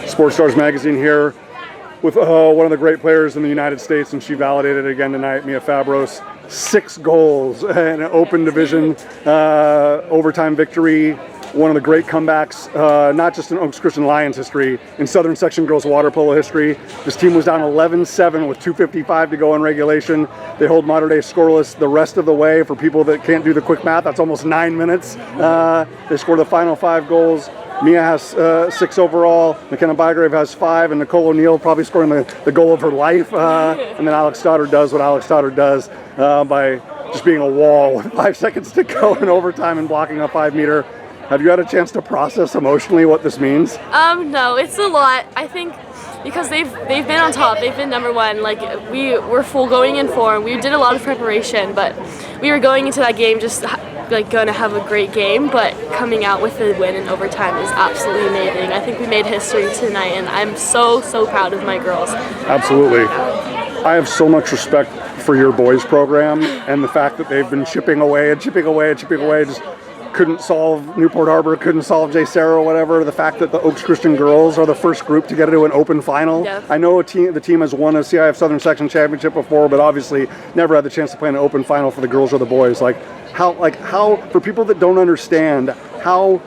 Sports Stars Magazine here with one of the great players in the United States, and she validated it again tonight, Mia Fabros. 6 goals in an open division overtime victory. One of the great comebacks, not just in Oaks Christian Lions history, in Southern Section girls water polo history. This team was down 11-7 with 2:55 to go in regulation. They hold Mater Dei scoreless the rest of the way. For people that can't do the quick math, that's almost 9 minutes. They scored the final 5 goals. Mia has 6 overall, McKenna Bygrave has 5, and Nicole O'Neill probably scoring the goal of her life. And then Alex Stoddard does what Alex Stoddard does by just being a wall with 5 seconds to go in overtime and blocking a 5-meter. Have you had a chance to process emotionally what this means? No, it's a lot. I think because they've been on top, they've been number one. Like we were full going in form. We did a lot of preparation, but we were going into that game just like going to have a great game. But coming out with the win in overtime is absolutely amazing. I think we made history tonight, and I'm so proud of my girls. Absolutely. I have so much respect for your boys program and the fact that they've been chipping away and chipping away and chipping away. Just couldn't solve Newport Harbor, couldn't solve J. Sarah or whatever. The fact that the Oaks Christian girls are the first group to get into an open final. Yeah. I know the team has won a CIF-Southern Section Championship before, but obviously never had the chance to play an open final for the girls or the boys. How for people that don't understand, how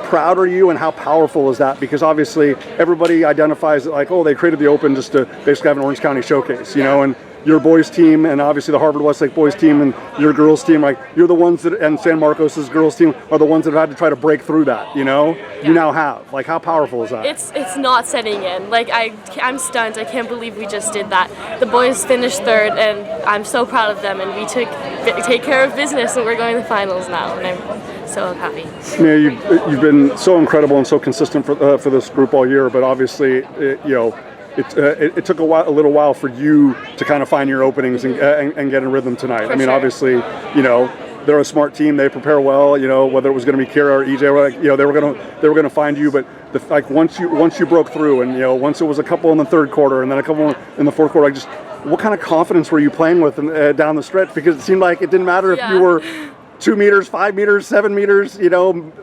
proud are you and how powerful is that? Because obviously everybody identifies it like, oh, they created the open just to basically have an Orange County showcase, you know, and your boys team and obviously the Harvard Westlake boys team and your girls team, like you're the ones that, and San Marcos's girls team are the ones that have had to try to break through that, you know? Yeah. You now have. Like, how powerful is that? It's not setting in. Like I'm stunned. I can't believe we just did that. The boys finished 3rd, and I'm so proud of them, and we take care of business, and we're going to the finals now, and I'm so happy. Yeah, you've been so incredible and so consistent for this group all year, but obviously, it took a little while for you to kind of find your openings and get in rhythm tonight. For I mean, sure. Obviously, you know, they're a smart team. They prepare well. You know, whether it was going to be Kira or EJ, they were gonna find you. But once you broke through, and once it was a couple in the 3rd quarter, and then a couple in the 4th quarter, what kind of confidence were you playing with down the stretch? Because it seemed like it didn't matter if you were 2 meters, 5 meters, 7 meters,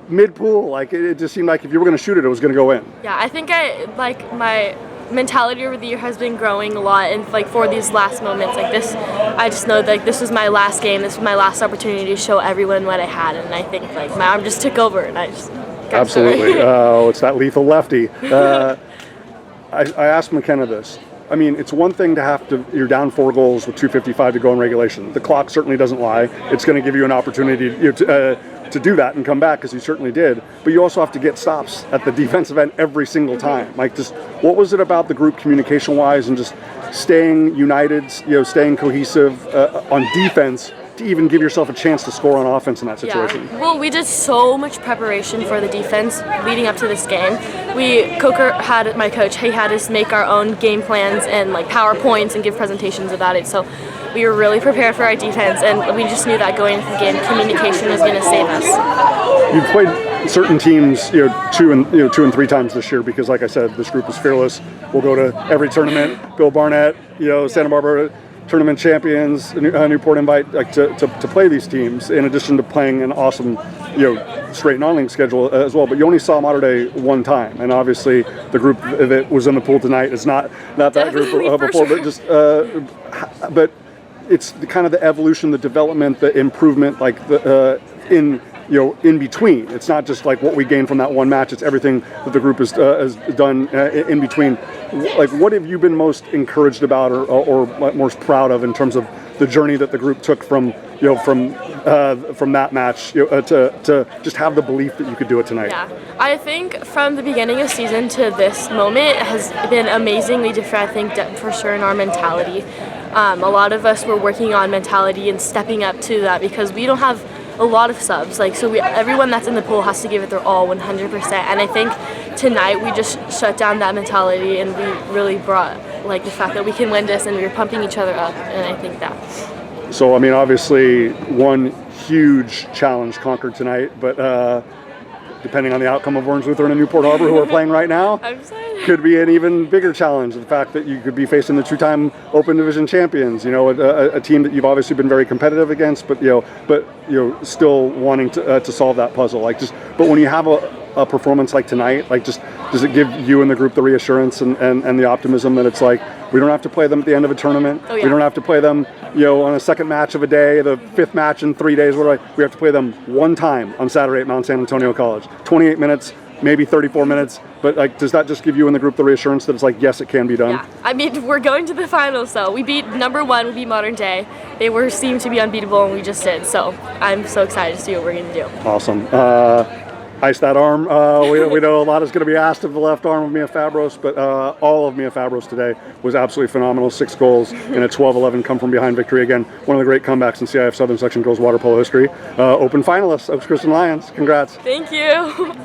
mid pool. Like it just seemed like if you were going to shoot it, it was going to go in. Yeah, I think my mentality over the year has been growing a lot, and for these last moments like this, I just know that this was my last game, this was my last opportunity to show everyone what I had, and I think my arm just took over, and I just got absolutely. It's that lethal lefty. I asked McKenna this. I mean, it's one thing you're down 4 goals with 2:55 to go in regulation. The clock certainly doesn't lie. It's going to give you an opportunity to do that and come back, because you certainly did. But you also have to get stops at the defensive end every single time. Like, just what was it about the group communication-wise and just staying united, staying cohesive on defense to even give yourself a chance to score on offense in that situation? Yeah. Well, we did so much preparation for the defense leading up to this game. My coach, he had us make our own game plans and PowerPoints and give presentations about it. So we were really prepared for our defense, and we just knew that going into the game, communication was going to save us. You've played certain teams, 2 and 3 times this year, because, like I said, this group is fearless. We'll go to every tournament. Bill Barnett, Santa Barbara tournament champions, Newport Invite, to play these teams, in addition to playing an awesome, straight non-league schedule as well. But you only saw Mater Dei 1 time, and obviously the group that was in the pool tonight is not that Definitely group before, sure. But it's kind of the evolution, the development, the improvement, in between. It's not just what we gained from that one match. It's everything that the group has done in between. What have you been most encouraged about or most proud of in terms of the journey that the group took from that match to just have the belief that you could do it tonight? Yeah, I think from the beginning of season to this moment has been amazingly different. I think for sure in our mentality. A lot of us were working on mentality and stepping up to that, because we don't have a lot of subs. Everyone that's in the pool has to give it their all 100%. And I think tonight we just shut down that mentality, and we really brought the fact that we can win this, and we were pumping each other up. And I think that. So, I mean, obviously one huge challenge conquered tonight, but depending on the outcome of Orange Lutheran and Newport Harbor, who are playing right now, I'm excited. Could be an even bigger challenge. The fact that you could be facing the 2-time Open Division champions, a team that you've obviously been very competitive against, but still wanting to solve that puzzle. But when you have a performance like tonight? Like, just does it give you and the group the reassurance and the optimism that it's like we don't have to play them at the end of a tournament? Oh, yeah. We don't have to play them, on a second match of a day, the fifth match in 3 days. We have to play them one time on Saturday at Mount San Antonio College. 28 minutes, maybe 34 minutes. But like, does that just give you and the group the reassurance that it's like, yes, it can be done? Yeah, I mean, we're going to the finals, though. We beat number 1, we beat Mater Dei. They seemed to be unbeatable, and we just did. So I'm so excited to see what we're going to do. Awesome. Ice that arm. We know a lot is going to be asked of the left arm of Mia Fabros, but all of Mia Fabros today was absolutely phenomenal. 6 goals in a 12-11 come from behind victory. Again, one of the great comebacks in CIF Southern Section Girls Water Polo history. Open finalists, Oaks Christian Lions. Congrats. Thank you.